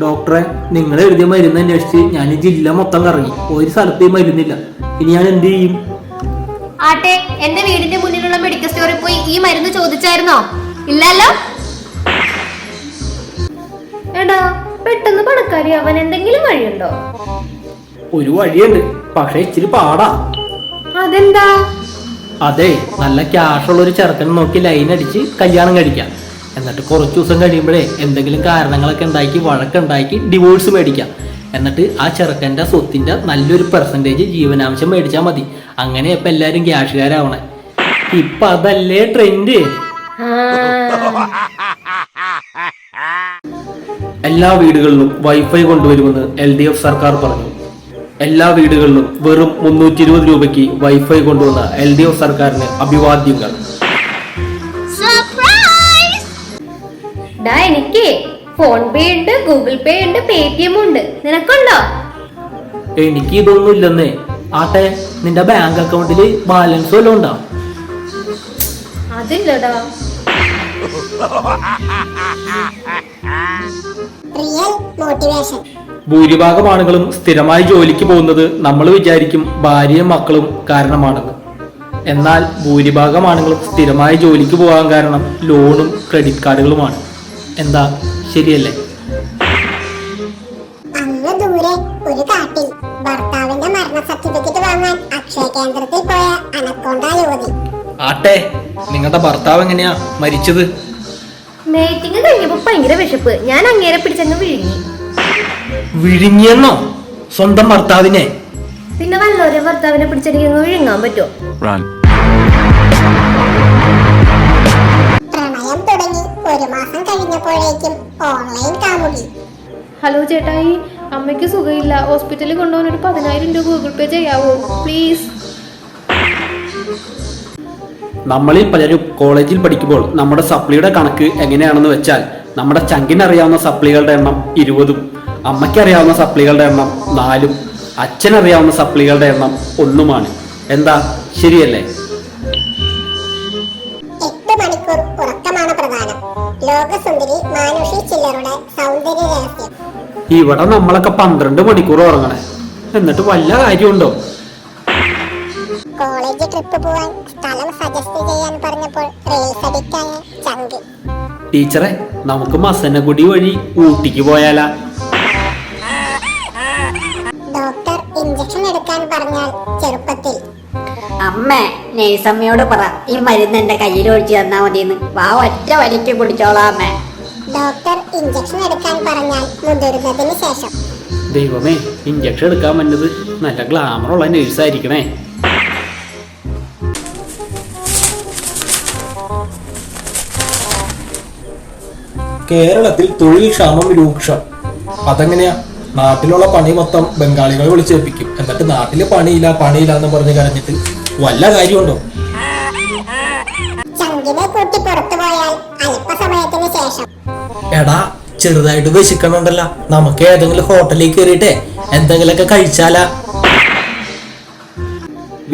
ഡോക്ടറെ, നിങ്ങൾ എഴുതിയ മരുന്ന് അന്വേഷിച്ച് ഞാൻ ഈ ജില്ല മൊത്തം കറങ്ങി, ഒരു സ്ഥലത്തേയും മരുന്നില്ല. ഇനി ഞാൻ എന്ത് ചെയ്യും? ആട്ടെ, എന്റെ വീടിന്റെ മുന്നിലുള്ള മെഡിക്കൽ സ്റ്റോറിൽ പോയി ഈ മരുന്ന് ചോദിച്ചായിരുന്നോ? ഇല്ലല്ലോ. എടാ, പെട്ടെന്ന് പണക്കാരി അവൻ എന്തെങ്കിലും വഴിയുണ്ടോ? ഒരു വഴിയുണ്ട്, പക്ഷെ ഇച്ചിരി പാടാ. അതെന്താ? അതെ, നല്ല ക്യാഷുള്ള ഒരു ചെറുക്കനെ നോക്കി ലൈൻ അടിച്ച് കല്യാണം കഴിക്കാം. എന്നിട്ട് കുറച്ച് ദിവസം കഴിയുമ്പോഴേ എന്തെങ്കിലും കാരണങ്ങളൊക്കെ ഉണ്ടാക്കി വഴക്കുണ്ടാക്കി ഡിവോഴ്സ് മേടിക്കാം. എന്നിട്ട് ആ ചെറുക്കൻ്റെ സ്വത്തിന്റെ നല്ലൊരു പെർസെൻറ്റേജ് ജീവനാംശം മേടിച്ചാൽ മതി. അങ്ങനെ ഇപ്പം എല്ലാവരും ക്യാഷുകാരാവണേ. ഇപ്പൊ അതല്ലേ ട്രെൻഡ്. എല്ലാ വീടുകളിലും വൈഫൈ കൊണ്ടുവരുമെന്ന് LDF സർക്കാർ പറഞ്ഞു. എല്ലാ വീടുകളിലും വെറും 320 രൂപയ്ക്ക് വൈഫൈ കൊണ്ടുവന്ന LDF സർക്കാരിന് അഭിവാദ്യങ്ങൾ. എനിക്ക് ഫോൺ പേ ഉണ്ട്, ഗൂഗിൾ പേ ഉണ്ട്, പേടിഎം ഉണ്ട്. നിനക്കുണ്ടോ? എനിക്ക് ഇതൊന്നും ഇല്ലെന്നേ. ആട്ടെ, നിന്റെ ബാങ്ക് അക്കൗണ്ടില് ബാലൻസ് വല്ലതും ഉണ്ടോ? അതില്ലടാ. ഭൂരിഭാഗം ആളുകളും സ്ഥിരമായി ജോലിക്ക് പോകുന്നത് നമ്മൾ വിചാരിക്കും ഭാര്യയും മക്കളും കാരണമാണെന്ന്. എന്നാൽ ഭൂരിഭാഗം ആളുകളും സ്ഥിരമായി ജോലിക്ക് പോകാൻ കാരണം ലോണും ക്രെഡിറ്റ് കാർഡുകളുമാണ്. എന്താ, ശരിയല്ലേ? അങ്ങ് ദൂരെ ഒരു കാട്ടിൽ ഭർത്താവിന്റെ മരണ സർട്ടിഫിക്കറ്റ് വാങ്ങാൻ അക്ഷയ കേന്ദ്രത്തിൽ പോയ അനക്കൊണ്ട യുവതി. ആട്ടെ, നിങ്ങളുടെ ഭർത്താവ് എങ്ങനെയാ മരിച്ചത്? മീറ്റിംഗ് കഴിഞ്ഞപ്പോ ഭയങ്കര വിശപ്പ്. ഞാൻ അങ്ങേരെ പിടിച്ചങ്ങ് വിഴുങ്ങി. വിഴുങ്ങിയെന്നോ? സ്വന്തം ഭർത്താവിനെ? പിന്നെ വല്ലവരും ഭർത്താവിനെ പിടിച്ചെനിക്ക് വിഴുങ്ങാൻ പറ്റുമോ? പ്രണയം തുടങ്ങി ഒരു മാസം കഴിഞ്ഞപ്പോഴേക്കും ഓൺലൈൻ കാമുകി. ഹലോ ചേട്ടായി, അമ്മയ്ക്ക് സുഖമില്ല, ഹോസ്പിറ്റലിൽ കൊണ്ടുപോകാൻ ഒരു 10,000 രൂപ ഗൂഗിൾ പേ ചെയ്യാവോ പ്ലീസ്? നമ്മളിൽ പലരും കോളേജിൽ പഠിക്കുമ്പോൾ നമ്മുടെ സപ്ലിയുടെ കണക്ക് എങ്ങനെയാണെന്ന് വെച്ചാൽ, നമ്മുടെ ചങ്കിനറിയാവുന്ന സപ്ലികളുടെ എണ്ണം 20, അമ്മയ്ക്കറിയാവുന്ന സപ്ലികളുടെ എണ്ണം 4, അച്ഛനറിയാവുന്ന സപ്ലികളുടെ എണ്ണം 1. എന്താ, ശരിയല്ലേ? 8 മണിക്കൂർ ഉറക്കമാണ് പ്രധാനം. ലോകസുന്ദരി മാനുഷി ചില്ലറുടെ സൗന്ദര്യ രഹസ്യം. ഇവിടെ നമ്മളൊക്കെ 12 മണിക്കൂർ ഉറങ്ങണേ, എന്നിട്ട് വല്ല കാര്യമുണ്ടോ? കോളേജ് ട്രിപ്പ് പോവാൻ സ്ഥലം സജസ്റ്റ് ചെയ്യാൻ പറഞ്ഞപ്പോൾ റീൽസ് അഡിക്റ്റായ ചങ്ക്. ടീച്ചറെ, നമുക്ക് മസനഗുഡി വഴി ഊട്ടിക്ക് പോയാലാ? ഡോക്ടർ ഇഞ്ചക്ഷൻ എടുക്കാൻ പറഞ്ഞാൽ ചെറുപ്പത്തിൽ അമ്മ നേഴ്സമ്മയോട് പറ ഈ മരുന്ന് എന്റെ കയ്യിൽ ഒഴിച്ചു തന്നാ മതിയെന്ന്. വാ, ഒറ്റ വലിക്ക് കുടിച്ചോളാം അമ്മേ. ഡോക്ടർ ഇഞ്ചക്ഷൻ എടുക്കാൻ പറഞ്ഞാൽ മുതിർന്നതിന് ശേഷം. ദൈവമേ, ഇഞ്ചക്ഷൻ എടുക്കാൻ വന്നത് നല്ല ഗ്ലാമറുള്ള നേഴ്സായിരിക്കണേ. കേരളത്തിൽ തൊഴിൽ ക്ഷാമം രൂക്ഷം. അതെങ്ങനെയാ? നാട്ടിലുള്ള പണി മൊത്തം ബംഗാളികളെ വിളിച്ചേൽപ്പിക്കും. എന്നിട്ട് നാട്ടില് പണിയില്ല എന്ന് പറഞ്ഞ് കരഞ്ഞിട്ട് വല്ല കാര്യമുണ്ടോ? ചങ്കിനെ കൂട്ടി പുറത്തു പോയാൽ അല്പസമയത്തിന് ശേഷം. എടാ, ചെറുതായിട്ട് വിശക്കണുണ്ടല്ലോ, നമുക്ക് ഏതെങ്കിലും ഹോട്ടലിൽ കയറിയിട്ടേ എന്തെങ്കിലുമൊക്കെ കഴിച്ചാലാ?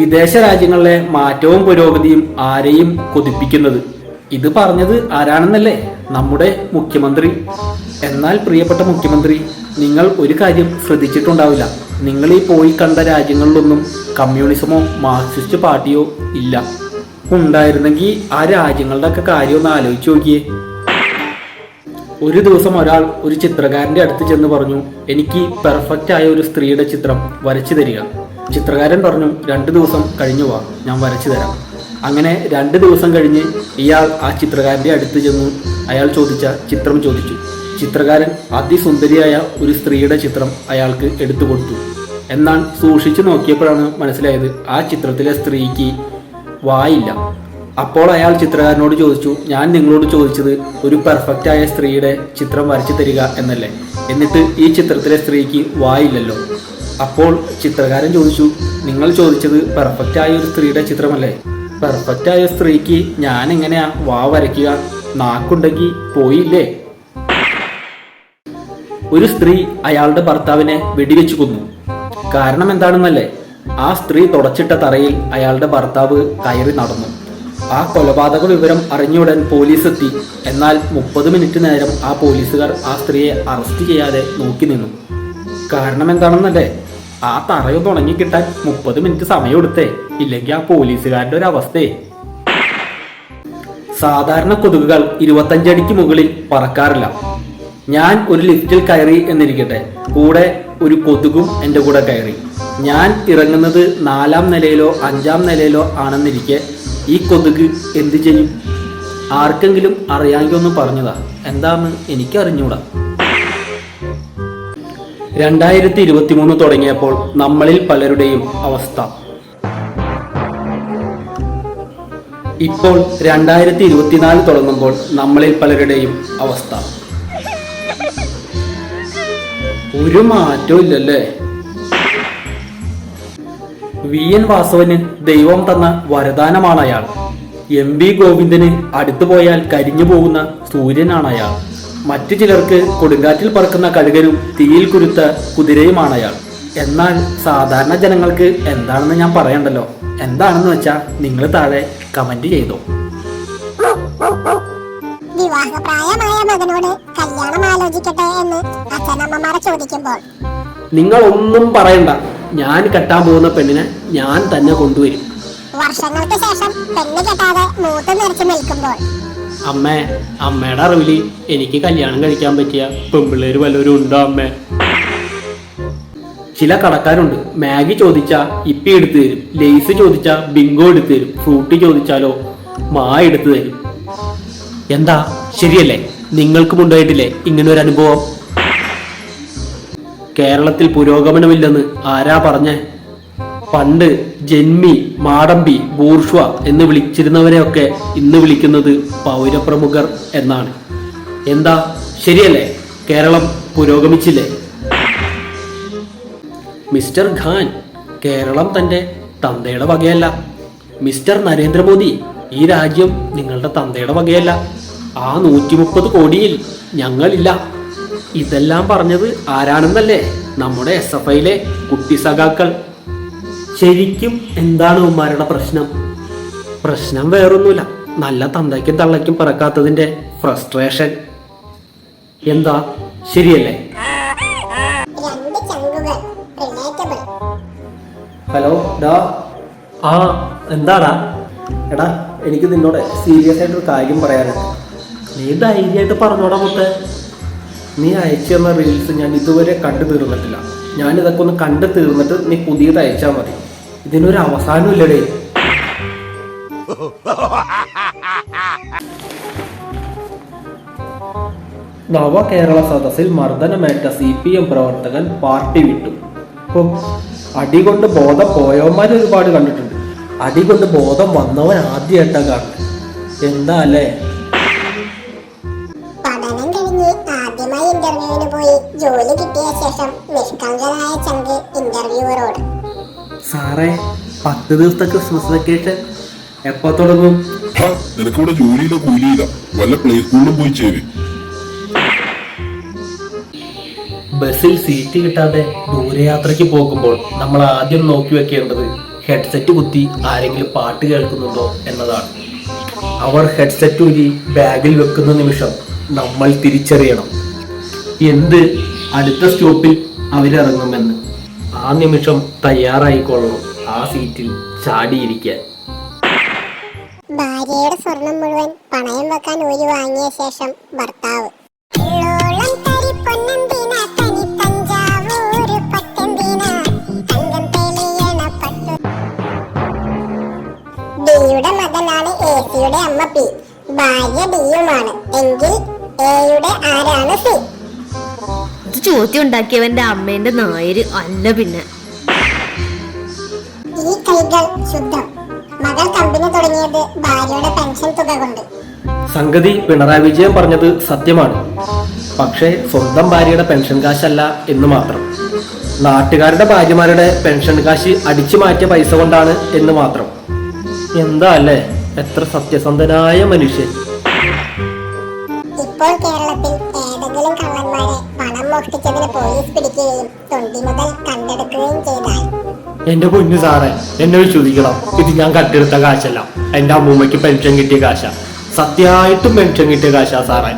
വിദേശ രാജ്യങ്ങളിലെ മാറ്റവും പുരോഗതിയും ആരെയും കൊതിപ്പിക്കുന്നത്. ഇത് പറഞ്ഞത് ആരാണെന്നല്ലേ? നമ്മുടെ മുഖ്യമന്ത്രി. എന്നാൽ പ്രിയപ്പെട്ട മുഖ്യമന്ത്രി, നിങ്ങൾ ഒരു കാര്യം ശ്രദ്ധിച്ചിട്ടുണ്ടാവില്ല. നിങ്ങൾ ഈ പോയി കണ്ട രാജ്യങ്ങളിലൊന്നും കമ്മ്യൂണിസമോ മാർക്സിസ്റ്റ് പാർട്ടിയോ ഇല്ല. ഉണ്ടായിരുന്നെങ്കിൽ ആ രാജ്യങ്ങളുടെ ഒക്കെ കാര്യം ഒന്ന് ആലോചിച്ച് നോക്കിയേ. ഒരു ദിവസം ഒരാൾ ഒരു ചിത്രകാരന്റെ അടുത്ത് ചെന്ന് പറഞ്ഞു, എനിക്ക് പെർഫെക്റ്റ് ആയ ഒരു സ്ത്രീയുടെ ചിത്രം വരച്ചു തരിക. ചിത്രകാരൻ പറഞ്ഞു, 2 ദിവസം കഴിഞ്ഞു വാ, ഞാൻ വരച്ചു തരാം. അങ്ങനെ 2 ദിവസം കഴിഞ്ഞ് ഇയാൾ ആ ചിത്രകാരന്റെ അടുത്ത് ചെന്നു. അയാൾ ചോദിച്ച ചിത്രം ചോദിച്ചു. ചിത്രകാരൻ അതിസുന്ദരിയായ ഒരു സ്ത്രീയുടെ ചിത്രം അയാൾക്ക് എടുത്തു കൊടുത്തു. എന്നാൽ സൂക്ഷിച്ചു നോക്കിയപ്പോഴാണ് മനസ്സിലായത് ആ ചിത്രത്തിലെ സ്ത്രീക്ക് വായില്ല. അപ്പോൾ അയാൾ ചിത്രകാരനോട് ചോദിച്ചു, ഞാൻ നിങ്ങളോട് ചോദിച്ചത് ഒരു പെർഫെക്റ്റ് ആയ സ്ത്രീയുടെ ചിത്രം വരച്ചു തരിക എന്നല്ലേ, എന്നിട്ട് ഈ ചിത്രത്തിലെ സ്ത്രീക്ക് വായില്ലല്ലോ. അപ്പോൾ ചിത്രകാരൻ ചോദിച്ചു, നിങ്ങൾ ചോദിച്ചത് പെർഫെക്റ്റ് ആയ ഒരു സ്ത്രീയുടെ ചിത്രമല്ലേ? പെർഫെക്റ്റ് ആയ സ്ത്രീക്ക് ഞാൻ എങ്ങനെയാ വാ വരയ്ക്കുക? നാക്കുണ്ടെങ്കിൽ പോയില്ലേ? ഒരു സ്ത്രീ അയാളുടെ ഭർത്താവിനെ വെടിവെച്ചു കൊന്നു. കാരണം എന്താണെന്നല്ലേ? ആ സ്ത്രീ തുടച്ചിട്ട തറയിൽ അയാളുടെ ഭർത്താവ് കയറി നടന്നു. ആ കൊലപാതക വിവരം അറിഞ്ഞുടൻ പോലീസ് എത്തി. എന്നാൽ 30 മിനിറ്റ് നേരം ആ പോലീസുകാർ ആ സ്ത്രീയെ അറസ്റ്റ് ചെയ്യാതെ നോക്കി നിന്നു. കാരണം എന്താണെന്നല്ലേ? ആ തറയൊന്ന് ഉണങ്ങിക്കിട്ടാൻ 30 മിനിറ്റ് സമയം എടുത്തേ. ഇല്ലെങ്കിൽ ആ പോലീസുകാരുടെ ഒരു അവസ്ഥയെ. സാധാരണ കൊതുകുകൾ 25 അടിക്ക് മുകളിൽ പറക്കാറില്ല. ഞാൻ ഒരു ലിഫ്റ്റിൽ കയറി എന്നിരിക്കട്ടെ, കൂടെ ഒരു കൊതുകും എൻ്റെ കൂടെ കയറി. ഞാൻ ഇറങ്ങുന്നത് 4-ാം നിലയിലോ 5-ാം നിലയിലോ ആണെന്നിരിക്കെ ഈ കൊതുക് എന്ത് ചെയ്യും? ആർക്കെങ്കിലും അറിയാമെങ്കിൽ ഒന്ന് പറഞ്ഞതാ. എന്താന്ന് എനിക്കറിഞ്ഞൂടാ. 2023 തുടങ്ങിയപ്പോൾ നമ്മളിൽ പലരുടെയും അവസ്ഥ. ഇപ്പോൾ 2024 തുടങ്ങുമ്പോൾ നമ്മളിൽ പലരുടെയും അവസ്ഥ. ഒരു മാറ്റവും ഇല്ലല്ലേ? VN വാസവന് ദൈവം തന്ന വരദാനമാണ് അയാൾ. MV ഗോവിന്ദന് അടുത്തു പോയാൽ കരിഞ്ഞു പോകുന്ന സൂര്യനാണ് അയാൾ. മറ്റു ചിലർക്ക് കൊടുങ്കാറ്റിൽ പറക്കുന്ന കഴുകനും തീയിൽ കുരുത്ത കുതിരയുമാണ് അയാൾ. എന്നാൽ സാധാരണ ജനങ്ങൾക്ക് എന്താണെന്ന് ഞാൻ പറയണ്ടല്ലോ. എന്താണെന്ന് വെച്ചാൽ നിങ്ങൾ താഴെ കമന്റ് ചെയ്തോ. വിവാഹപ്രായമായ മകനോട് കല്യാണം ആലോചിക്കട്ടെ എന്ന് അച്ഛനമ്മമാരെ ചോദിക്കുമ്പോൾ നിങ്ങൾ ഒന്നും പറയണ്ട. ഞാൻ കെട്ടാൻ പോകുന്ന പെണ്ണിനെ ഞാൻ തന്നെ കൊണ്ടുവരും. വർഷങ്ങൾക്ക് ശേഷം പെണ്ണ് കെട്ടാതെ മൂത്ത് നിറച്ച് നിൽക്കുമ്പോൾ അമ്മയുടെ അറിവില് എനിക്ക് കല്യാണം കഴിക്കാൻ പറ്റിയ പെൺപിള്ളേര് വല്ലവരും ഉണ്ടോ അമ്മേ? ചില കടക്കാരുണ്ട്. മാഗി ചോദിച്ചാ ഇപ്പി എടുത്തു തരും, ലേസ് ചോദിച്ചാ ബിങ്കോ എടുത്തു തരും, ഫ്രൂട്ടി ചോദിച്ചാലോ മാ എടുത്തു തരും. എന്താ ശരിയല്ലേ? നിങ്ങൾക്കും ഉണ്ടായിട്ടില്ലേ ഇങ്ങനെ ഒരു അനുഭവം? കേരളത്തിൽ പുരോഗമനമില്ലെന്ന് ആരാ പറഞ്ഞേ? പണ്ട് ജന്മി, മാടമ്പി, ബൂർഷ്വ എന്ന് വിളിച്ചിരുന്നവരെയൊക്കെ ഇന്ന് വിളിക്കുന്നത് പൗരപ്രമുഖർ എന്നാണ്. എന്താ ശരിയല്ലേ? കേരളം പുരോഗമിച്ചില്ലേ? മിസ്റ്റർ ഖാൻ, കേരളം തന്റെ തന്തയുടെ വകയല്ല. മിസ്റ്റർ നരേന്ദ്രമോദി, ഈ രാജ്യം നിങ്ങളുടെ തന്തയുടെ വകയല്ല. ആ 130 കോടിയിൽ ഞങ്ങളില്ല. ഇതെല്ലാം പറഞ്ഞത് ആരാണെന്നല്ലേ? നമ്മുടെ SFIയിലെ കുട്ടി സഖാക്കൾ. ശരിക്കും എന്താണ് ഉമ്മാരുടെ പ്രശ്നം? പ്രശ്നം വേറൊന്നുമില്ല, നല്ല തന്തയ്ക്കും തള്ളയ്ക്കും പറക്കാത്തതിന്റെ ഫ്രസ്ട്രേഷൻ. എന്താ ശരിയല്ലേ? രണ്ട് ചങ്കുകൾ റിലേറ്റബിൾ. ഹലോ ഡാ. ആ എന്താടാ? എടാ, എനിക്ക് നിന്നോട് സീരിയസ് ആയിട്ടൊരു കാര്യം പറയാനുണ്ട്. നീ ധൈര്യമായിട്ട് പറഞ്ഞോടാ മുത്തേ. നീ അയച്ചു തന്ന റീൽസ് ഞാൻ ഇതുവരെ കണ്ടു തീർന്നിട്ടില്ല. ഞാനിതൊക്കെ ഒന്ന് കണ്ടു തീർന്നിട്ട് നീ പുതിയത് അയച്ചാൽ മതി. ഇതിനൊരു അവസാനം ഇല്ലടേ. നവ കേരള സദസ്സിൽ മർദ്ദനമേറ്റ CPM പ്രവർത്തകൻ പാർട്ടി വിട്ടു. അടികൊണ്ട് ബോധം പോയവന്മാർ ഒരുപാട് കണ്ടിട്ടുണ്ട്. അടികൊണ്ട് ബോധം വന്നവൻ ആദ്യമായിട്ടാ കാണുന്നത്. എന്താ അല്ലേ? പഠനം കഴിഞ്ഞ് ആദ്യമായി ഇന്റർവ്യൂവിന് പോയി ജോലി കിട്ടിയ ശേഷം നിഷ്കളങ്കനായ ചങ്ക് ഇന്റർവ്യൂവറോട്, സാറേ 10 ദിവസത്തെ ക്രിസ്മസ് വെക്കേഷൻ എപ്പോ തുടങ്ങും? നിനക്കിവിടെ ജോലിയില്ല, കൂലിയില്ല, വല്ല പ്ലേ സ്കൂളിലും പോയി ചേര്. ബസ്സിൽ സീറ്റ് കിട്ടാതെ ദൂരയാത്രയ്ക്ക് പോകുമ്പോൾ നമ്മൾ ആദ്യം നോക്കി വെക്കേണ്ടത് ഹെഡ്സെറ്റ് കുത്തി ആരെങ്കിലും പാട്ട് കേൾക്കുന്നുണ്ടോ എന്നതാണ്. അവർ ഹെഡ്സെറ്റ് ഊരി ബാഗിൽ വെക്കുന്ന നിമിഷം നമ്മൾ തിരിച്ചറിയണം എന്ത് അടുത്ത സ്റ്റോപ്പിൽ അവരിറങ്ങുമെന്ന്. ആ നിമിഷം തയ്യാറായിക്കൊള്ളണം ആ സീറ്റിൽ ചാടിയിരിക്കാൻ. ഭാര്യയുടെ സ്വർണം മുഴുവൻ പണയം വെക്കാൻ ഊരി വാങ്ങിയ ശേഷം ഭർത്താവ്, ഡിയുടെ മകനാണ് എസിയുടെ അമ്മ പി, ഭാര്യ ഡിയുമാണ് എങ്കിൽ എയുടെ ആരാണ് സി? ഇത് ചോദ്യം ഉണ്ടാക്കിയവന്റെ അമ്മേന്റെ നായര് അല്ല. പിന്നെ ഈ കൈകൾ ശുദ്ധം. മകൾ കമ്പനി തുടങ്ങിയത് ഭാര്യയുടെ പെൻഷൻ തുക കൊണ്ട്. സംഗതി പിണറായി വിജയൻ പറഞ്ഞത് സത്യമാണ്. പക്ഷേ സ്വന്തം ഭാര്യയുടെ പെൻഷൻ കാശല്ല എന്ന് മാത്രം. നാട്ടുകാരുടെ ഭാര്യമാരുടെ പെൻഷൻ കാശ് അടിച്ചു മാറ്റിയ പൈസ കൊണ്ടാണ് എന്ന് മാത്രം. എന്താ അല്ലേ? എത്ര സത്യസന്ധനായ മനുഷ്യൻ. ഇപ്പോൾ കേരളത്തിൽ ഏതെങ്കിലും കള്ളന്മാരെ പണം മോഷ്ടിച്ചതിന് പോലീസ് പിടിക്കുകയും തൊണ്ടി മുതൽ കണ്ടെടുക്കുകയും ചെയ്താൽ എന്റെ കുഞ്ഞു സാറേ, എന്നെ വിശ്വസിക്കണം, ഇത് ഞാൻ കട്ടെടുത്ത കാശല്ല. എൻ്റെ അമ്മൂമ്മയ്ക്ക് പെൻഷൻ കിട്ടിയ കാശ. സത്യമായിട്ടും പെൻഷൻ കിട്ടിയ കാശാ സാറേ.